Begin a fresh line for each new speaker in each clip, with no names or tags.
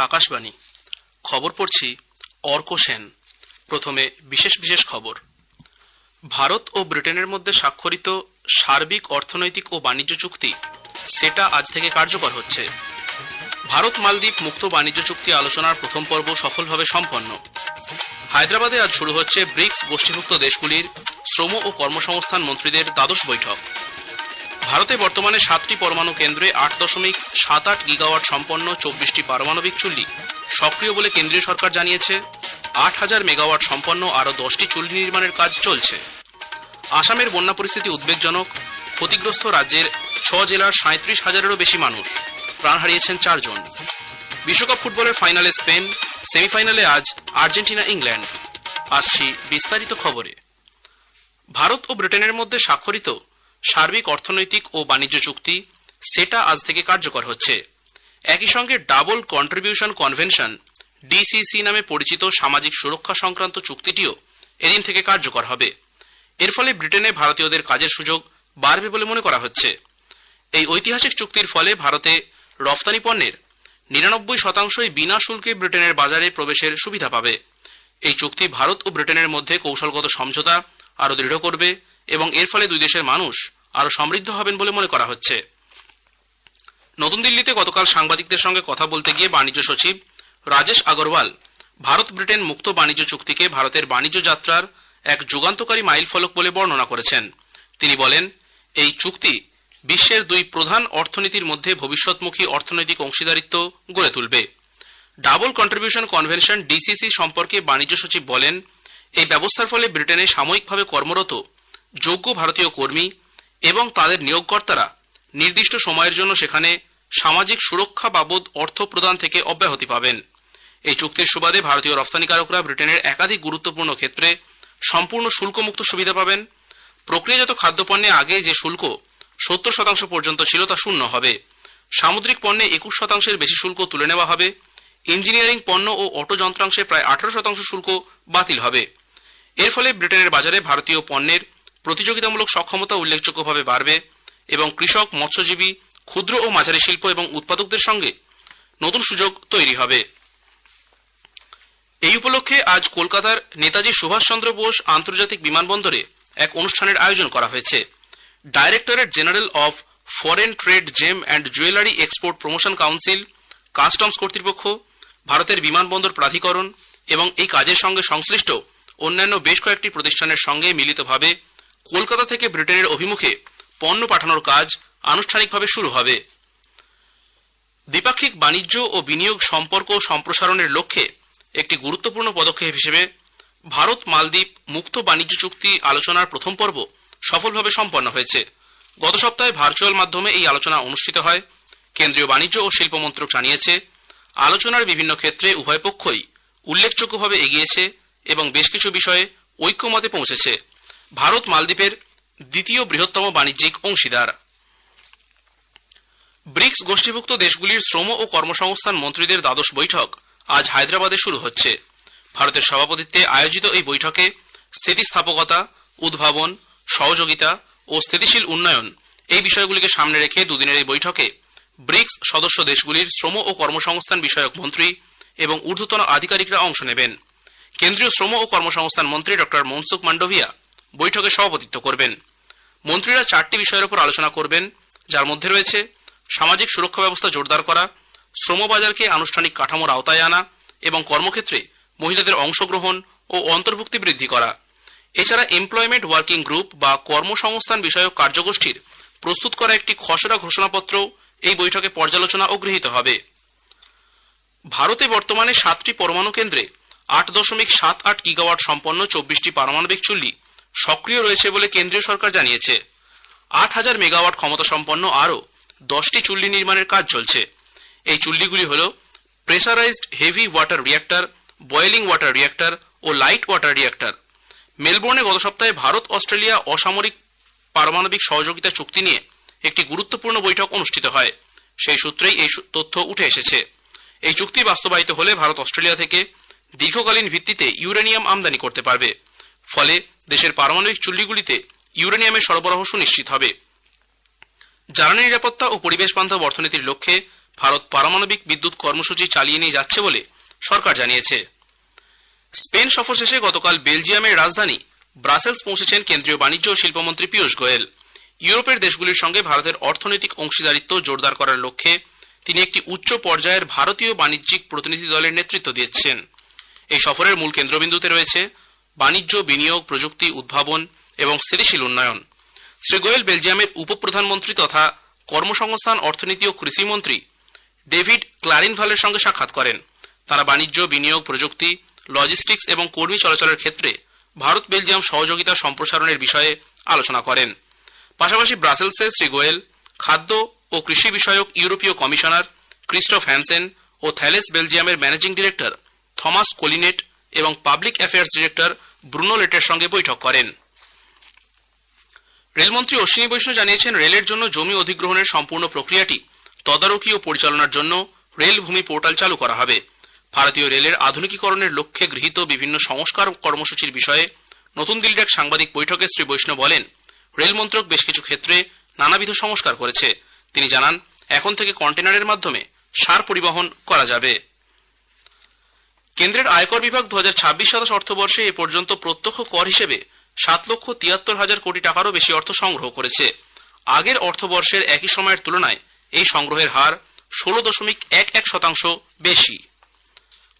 আকাশবাণী। খবর পড়ছি অর্ক সেন। প্রথমে বিশেষ বিশেষ খবর। ভারত ও ব্রিটেনের মধ্যে স্বাক্ষরিত সার্বিক অর্থনৈতিক ও বাণিজ্য চুক্তি সেটা আজ থেকে কার্যকর হচ্ছে। ভারত মালদ্বীপ মুক্ত বাণিজ্য চুক্তি আলোচনার প্রথম পর্ব সফলভাবে সম্পন্ন। হায়দ্রাবাদে আজ শুরু হচ্ছে ব্রিক্স গোষ্ঠীভুক্ত দেশগুলির শ্রম ও কর্মসংস্থান মন্ত্রীদের দ্বাদশ বৈঠক। ভারতে বর্তমানে 7টি পরমাণু কেন্দ্রে 8.78 গিগাওয়াট সম্পন্ন 24টি পারমাণবিক চুল্লি সক্রিয় বলে কেন্দ্রীয় সরকার জানিয়েছে। 8000 মেগাওয়াট সম্পন্ন আরও 10টি চুল্লি নির্মাণের কাজ চলছে। আসামের বন্যা পরিস্থিতি উদ্বেগজনক। ক্ষতিগ্রস্ত রাজ্যের 6 জেলার 37,000-এরও বেশি মানুষ, প্রাণ হারিয়েছেন 4 জন। বিশ্বকাপ ফুটবলের ফাইনালে স্পেন, সেমিফাইনালে আজ আর্জেন্টিনা ইংল্যান্ড। আসছি বিস্তারিত খবরে। ভারত ও ব্রিটেনের মধ্যে স্বাক্ষরিত সার্বিক অর্থনৈতিক ও বাণিজ্য চুক্তি সেটা আজ থেকে কার্যকর হচ্ছে। একই সঙ্গে ডাবল কন্ট্রিবিউশন কনভেনশন ডিসিসি নামে পরিচিত সামাজিক সুরক্ষা সংক্রান্ত চুক্তিটিও এদিন থেকে কার্যকর হবে। এর ফলে ব্রিটেনে ভারতীয়দের কাজের সুযোগ বাড়বে বলে মনে করা হচ্ছে। এই ঐতিহাসিক চুক্তির ফলে ভারতে রফতানি পণ্যের 99% বিনা শুল্কে ব্রিটেনের বাজারে প্রবেশের সুবিধা পাবে। এই চুক্তি ভারত ও ব্রিটেনের মধ্যে কৌশলগত সমঝোতা আরও দৃঢ় করবে এবং এর ফলে দুই দেশের মানুষ আরও সমৃদ্ধ হবেন বলে মনে করা হচ্ছে। নতুন দিল্লিতে গতকাল সাংবাদিকদের সঙ্গে কথা বলতে গিয়ে বাণিজ্য সচিব রাজেশ আগরওয়াল ভারত ব্রিটেন মুক্ত বাণিজ্য চুক্তিকে ভারতের বাণিজ্য যাত্রার এক যুগান্তকারী মাইলফলক বলে বর্ণনা করেছেন। তিনি বলেন, এই চুক্তি বিশ্বের দুই প্রধান অর্থনীতির মধ্যে ভবিষ্যৎমুখী অর্থনৈতিক অংশীদারিত্ব গড়ে তুলবে। ডাবল কন্ট্রিবিউশন কনভেনশন ডিসিসি সম্পর্কে বাণিজ্য সচিব বলেন, এই ব্যবস্থার ফলে ব্রিটেনে সাময়িকভাবে কর্মরত যোগ্য ভারতীয় কর্মী এবং তাদের নিয়োগকর্তারা নির্দিষ্ট সময়ের জন্য সেখানে সামাজিক সুরক্ষা বাবদ অর্থ প্রদান থেকে অব্যাহতি পাবেন। এই চুক্তির সুবাদে ভারতীয় রফতানিকারকরা ব্রিটেনের একাধিক গুরুত্বপূর্ণ ক্ষেত্রে সম্পূর্ণ শুল্কমুক্ত সুবিধা পাবেন। প্রক্রিয়াজাত খাদ্যপণ্যে আগে যে শুল্ক 70% পর্যন্ত ছিল তা শূন্য হবে। সামুদ্রিক পণ্যে 21% বেশি শুল্ক তুলে নেওয়া হবে। ইঞ্জিনিয়ারিং পণ্য ও অটো যন্ত্রাংশে প্রায় 18% শুল্ক বাতিল হবে। এর ফলে ব্রিটেনের বাজারে ভারতীয় পণ্যের প্রতিযোগিতামূলক সক্ষমতা উল্লেখযোগ্যভাবে বাড়বে এবং কৃষক, মৎস্যজীবী, ক্ষুদ্র ও মাঝারি শিল্প এবং উৎপাদকদের সঙ্গে নতুন সুযোগ তৈরি হবে। এই উপলক্ষে আজ কলকাতার নেতাজি সুভাষচন্দ্র বোস আন্তর্জাতিক বিমানবন্দরে এক অনুষ্ঠানের আয়োজন করা হয়েছে। Directorate general of foreign trade, gem and jewellery export promotion council, customs কর্তৃপক্ষ, ভারতের বিমানবন্দর প্রাধিকরণ এবং এই কাজের সঙ্গে সংশ্লিষ্ট অন্যান্য বেশ কয়েকটি প্রতিষ্ঠানের সঙ্গে মিলিতভাবে কলকাতা থেকে ব্রিটেনের অভিমুখে পণ্য পাঠানোর কাজ আনুষ্ঠানিকভাবে শুরু হবে। দ্বিপাক্ষিক বাণিজ্য ও বিনিয়োগ সম্পর্ক সম্প্রসারণের লক্ষ্যে একটি গুরুত্বপূর্ণ পদক্ষেপ হিসেবে ভারত মালদ্বীপ মুক্ত বাণিজ্য চুক্তি আলোচনার প্রথম পর্ব সফলভাবে সম্পন্ন হয়েছে। গত সপ্তাহে ভার্চুয়াল মাধ্যমে এই আলোচনা অনুষ্ঠিত হয়। কেন্দ্রীয় বাণিজ্য ও শিল্প মন্ত্রক জানিয়েছে, আলোচনার বিভিন্ন ক্ষেত্রে উভয় পক্ষই উল্লেখযোগ্যভাবে এগিয়েছে এবং বেশ কিছু বিষয়ে ঐক্যমতে পৌঁছেছে। ভারত মালদ্বীপের দ্বিতীয় বৃহত্তম বাণিজ্যিক অংশীদার। ব্রিক্স গোষ্ঠীভুক্ত দেশগুলির শ্রম ও কর্মসংস্থান মন্ত্রীদের দ্বাদশ বৈঠক আজ হায়দ্রাবাদে শুরু হচ্ছে। ভারতের সভাপতিত্বে আয়োজিত এই বৈঠকে স্থিতিস্থাপকতা, উদ্ভাবন, সহযোগিতা ও স্থিতিশীল উন্নয়ন এই বিষয়গুলিকে সামনে রেখে দুদিনের এই বৈঠকে ব্রিক্স সদস্য দেশগুলির শ্রম ও কর্মসংস্থান বিষয়ক মন্ত্রী এবং ঊর্ধ্বতন আধিকারিকরা অংশ নেবেন। কেন্দ্রীয় শ্রম ও কর্মসংস্থান মন্ত্রী ডক্টর মনসুখ মান্ডভিয়া বৈঠকে সভাপতিত্ব করবেন। মন্ত্রীরা 4টি বিষয়ের উপর আলোচনা করবেন, যার মধ্যে রয়েছে সামাজিক সুরক্ষা ব্যবস্থা জোরদার করা, শ্রমবাজারকে আনুষ্ঠানিক কাঠামোর আওতায় আনা এবং কর্মক্ষেত্রে মহিলাদের অংশগ্রহণ ও অন্তর্ভুক্তি বৃদ্ধি করা। এছাড়া এমপ্লয়মেন্ট ওয়ার্কিং গ্রুপ বা কর্মসংস্থান বিষয়ক কার্যগোষ্ঠীর প্রস্তুত করা একটি খসড়া ঘোষণাপত্র এই বৈঠকে পর্যালোচনা ও গৃহীত হবে। ভারতে বর্তমানে 7টি পরমাণু কেন্দ্রে 8.78 গিগাওয়াট সম্পন্ন 24টি পারমাণবিক চুল্লি সক্রিয় রয়েছে বলে কেন্দ্রীয় সরকার জানিয়েছে। 8000 মেগাওয়াট ক্ষমতা সম্পন্ন আরও 10টি চুল্লি নির্মাণের কাজ চলছে। এই চুল্লিগুলি হল pressurized heavy water reactor, boiling water reactor ও লাইট ওয়াটার রিঅ্যাক্টর। মেলবোর্নে গত সপ্তাহে ভারত অস্ট্রেলিয়া অসামরিক পারমাণবিক সহযোগিতা চুক্তি নিয়ে একটি গুরুত্বপূর্ণ বৈঠক অনুষ্ঠিত হয়। সেই সূত্রেই এই তথ্য উঠে এসেছে। এই চুক্তি বাস্তবায়িত হলে ভারত অস্ট্রেলিয়া থেকে দীর্ঘকালীন ভিত্তিতে ইউরেনিয়াম আমদানি করতে পারবে। ফলে দেশের পারমাণবিক চুল্লিগুলিতে ইউরেনিয়ামের সরবরাহ সুনিশ্চিত হবে। জ্বালানি নিরাপত্তা ও পরিবেশ বান্ধব অর্থনীতির লক্ষ্যে ভারত পারমাণবিক বিদ্যুৎ কর্মসূচি চালিয়ে নিয়ে যাচ্ছে বলে সরকার জানিয়েছে। স্পেন সফর শেষে গতকাল বেলজিয়ামের রাজধানী ব্রাসেলস পৌঁছেছেন কেন্দ্রীয় বাণিজ্য ও শিল্পমন্ত্রী পীযূষ গোয়েল। ইউরোপের দেশগুলির সঙ্গে ভারতের অর্থনৈতিক অংশীদারিত্ব জোরদার করার লক্ষ্যে তিনি একটি উচ্চ পর্যায়ের ভারতীয় বাণিজ্যিক প্রতিনিধি দলের নেতৃত্ব দিচ্ছেন। এই সফরের মূল কেন্দ্রবিন্দুতে রয়েছে বাণিজ্য, বিনিয়োগ, প্রযুক্তি, উদ্ভাবন এবং স্থিতিশীল উন্নয়ন। শ্রী গোয়েল বেলজিয়ামের উপপ্রধানমন্ত্রী তথা কর্মসংস্থান, অর্থনীতি ও কৃষিমন্ত্রী ডেভিড ক্লারিনভালের সঙ্গে সাক্ষাৎ করেন। তারা বাণিজ্য, বিনিয়োগ, প্রযুক্তি, লজিস্টিক্স এবং কর্মী চলাচলের ক্ষেত্রে ভারত বেলজিয়াম সহযোগিতা সম্প্রসারণের বিষয়ে আলোচনা করেন। পাশাপাশি ব্রাসেলসে শ্রী গোয়েল খাদ্য ও কৃষি বিষয়ক ইউরোপীয় কমিশনার ক্রিস্টোফ হ্যানসেন ও থ্যালেস বেলজিয়ামের ম্যানেজিং ডিরেক্টর থমাস কোলিনেট এবং পাবলিক অ্যাফেয়ার্স ডিরেক্টর ব্রুনো লেটের সঙ্গে বৈঠক করেন। রেলমন্ত্রী অশ্বিনী বৈষ্ণব জানিয়েছেন, রেলের জন্য জমি অধিগ্রহণের সম্পূর্ণ প্রক্রিয়াটি তদারকি ও পরিচালনার জন্য রেল ভূমি পোর্টাল চালু করা হবে। ভারতীয় রেলের আধুনিকীকরণের লক্ষ্যে গৃহীত বিভিন্ন সংস্কার কর্মসূচির বিষয়ে নতুন দিল্লির এক সাংবাদিক বৈঠকে শ্রী বৈষ্ণব বলেন, রেল মন্ত্রক বেশ কিছু ক্ষেত্রে নানাবিধ সংস্কার করেছে। তিনি জানান, এখন থেকে কন্টেনারের মাধ্যমে সার পরিবহন করা যাবে। কেন্দ্রের আয়কর বিভাগ 2026-27 অর্থবর্ষে এ পর্যন্ত প্রত্যক্ষ কর হিসেবে 7,73,000 কোটি টাকারও বেশি অর্থ সংগ্রহ করেছে। আগের অর্থবর্ষের একই সময়ের তুলনায় এই সংগ্রহের হার 16.11% বেশি।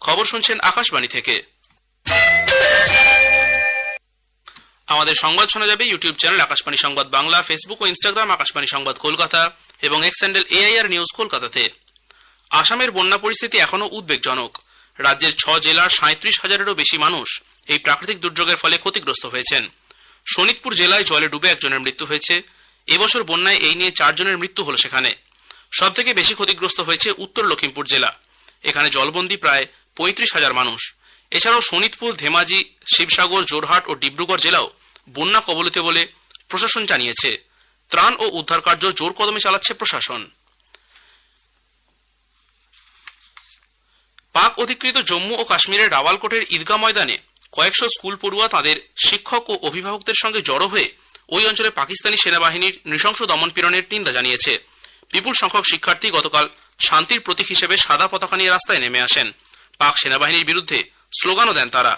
খবর শুনছেন আকাশবাণী থেকে। আমাদের সংবাদ শোনা যাবে ইউটিউব চ্যানেল আকাশবাণী সংবাদ বাংলা, ফেসবুক ও ইনস্টাগ্রাম আকাশবাণী সংবাদ কলকাতা এবং এক্স হ্যান্ডেল AIR নিউজ কলকাতাতে। আসামের বন্যা পরিস্থিতি এখনো উদ্বেগজনক। রাজ্যের 6 জেলার 37,000-এরও বেশি মানুষ এই প্রাকৃতিক দুর্যোগের ফলে ক্ষতিগ্রস্ত হয়েছেন। শোনিতপুর জেলায় জলে ডুবে একজনের মৃত্যু হয়েছে। এবছর বন্যায় এই নিয়ে 4 জনের মৃত্যু হল সেখানে। সবথেকে বেশি ক্ষতিগ্রস্ত হয়েছে উত্তর লখিমপুর জেলা। এখানে জলবন্দী প্রায় 35,000 মানুষ। এছাড়াও শোনিতপুর, ধেমাজি, শিবসাগর, জোরহাট ও ডিব্রুগড় জেলাও বন্যা কবলিত বলে প্রশাসন জানিয়েছে। ত্রাণ ও উদ্ধার কার্য জোর কদমে চালাচ্ছে প্রশাসন। পাক অধিকৃত জম্মু ও কাশ্মীরের রাওয়ালকোটের ঈদগাহ ময়দানে কয়েকশো স্কুল পড়ুয়া তাদের শিক্ষক ও অভিভাবকদের সঙ্গে জড়ো হয়ে ওই অঞ্চলে পাকিস্তানি সেনাবাহিনীর নৃশংস দমনপীড়নের নিন্দা জানিয়েছে। বিপুল সংখ্যক শিক্ষার্থী গতকাল শান্তির প্রতীক হিসেবে সাদা পতাকা নিয়ে রাস্তায় নেমে আসেন। পাক সেনাবাহিনীর বিরুদ্ধে স্লোগানও দেন তারা।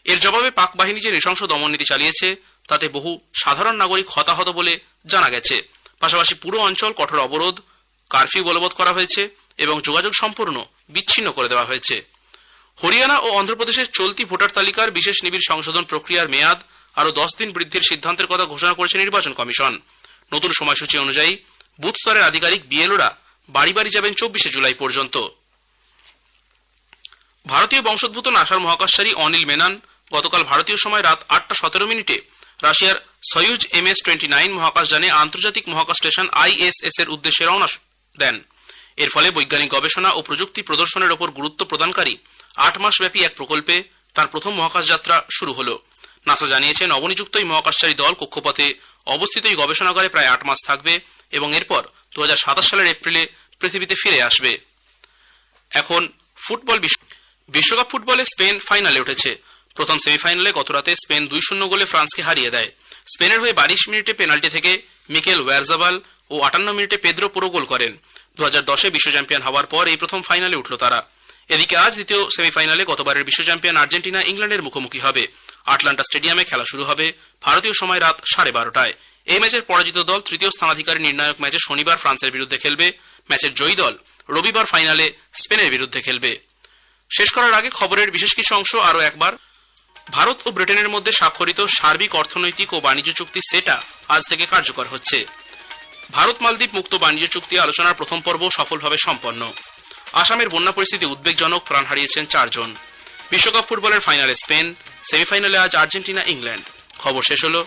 এর জবাবে পাক বাহিনী যে নৃশংস দমননীতি চালিয়েছে তাতে বহু সাধারণ নাগরিক হতাহত বলে জানা গেছে। পাশাপাশি পুরো অঞ্চল কঠোর অবরোধ, কারফিউ বলবৎ করা হয়েছে এবং যোগাযোগ সম্পূর্ণ বিচ্ছিন্ন করে দেওয়া হয়েছে। হরিয়ানা ও অন্ধ্রপ্রদেশের চলতি ভোটার তালিকার বিশেষ নিবিড় সংশোধন প্রক্রিয়ার মেয়াদ আরও 10 দিন বৃদ্ধির সিদ্ধান্তের কথা ঘোষণা করেছে নির্বাচন কমিশন। নতুন সময়সূচি অনুযায়ী বুথ স্তরের আধিকারিক BLOরা বাড়ি বাড়ি যাবেন 24শে জুলাই পর্যন্ত। ভারতীয় বংশোদ্ভূত নাসার মহাকাশচারী অনিল মেনন গতকাল ভারতীয় সময় রাত 8:17 রাশিয়ার সয়ুজ MS-29 মহাকাশযানে আন্তর্জাতিক মহাকাশ স্টেশন ISS এর উদ্দেশ্যে রওনা দেন। এর ফলে বৈজ্ঞানিক গবেষণা ও প্রযুক্তি প্রদর্শনের ওপর গুরুত্ব প্রদানকারী 8 মাসব্যাপী এক প্রকল্পে তার প্রথম মহাকাশ যাত্রা শুরু হল। নাসা জানিয়েছে, নবনিযুক্ত এই মহাকাশচারী দল কক্ষপথে অবস্থিত এই গবেষণাগারে প্রায় 8 মাস থাকবে এবং এরপর 2027 সালের এপ্রিলে পৃথিবীতে ফিরে আসবে। এখন ফুটবল বিশ্বকাপ ফুটবলে স্পেন ফাইনালে উঠেছে। প্রথম সেমিফাইনালে গতরাতে স্পেন 2-0 গোলে ফ্রান্সকে হারিয়ে দেয়। স্পেনের হয়ে 22 মিনিটে পেনাল্টি থেকে মিকেল ওয়ারজাবাল ও 58 মিনিটে পেদ্রো পোরো গোল করেন। 2010-এ বিশ্ব চ্যাম্পিয়ন হওয়ার পর এই প্রথম ফাইনালে উঠল তারা। এদিকে আজ দ্বিতীয় সেমিফাইনালে গতবারের বিশ্ব চ্যাম্পিয়ন আর্জেন্টিনা ইংল্যান্ডের মুখোমুখি হবে। আটলান্টা স্টেডিয়ামে খেলা শুরু হবে ভারতীয় সময় রাত 12:30টায়। এই ম্যাচের পরাজিত দল তৃতীয় স্থানাধিকারী নির্ণায়ক ম্যাচে শনিবার ফ্রান্সের বিরুদ্ধে খেলবে। ম্যাচের জয়ী দল রবিবার ফাইনালে স্পেনের বিরুদ্ধে খেলবে। শেষ করার আগে খবরের বিশেষ কিছু অংশ আরও একবার। ভারত ও ব্রিটেনের মধ্যে স্বাক্ষরিত সার্বিক অর্থনৈতিক ও বাণিজ্য চুক্তি সেটা আজ থেকে কার্যকর হচ্ছে। ভারত মালদ্বীপ মুক্ত বাণিজ্য চুক্তি আলোচনার প্রথম পর্ব সফলভাবে সম্পন্ন। আসামের বন্যা পরিস্থিতি উদ্বেগজনক, প্রাণ হারিয়েছেন 4 জন। বিশ্বকাপ ফুটবলের ফাইনালে স্পেন, সেমিফাইনালে আজ আর্জেন্টিনা ইংল্যান্ড। খবর শেষ হলো।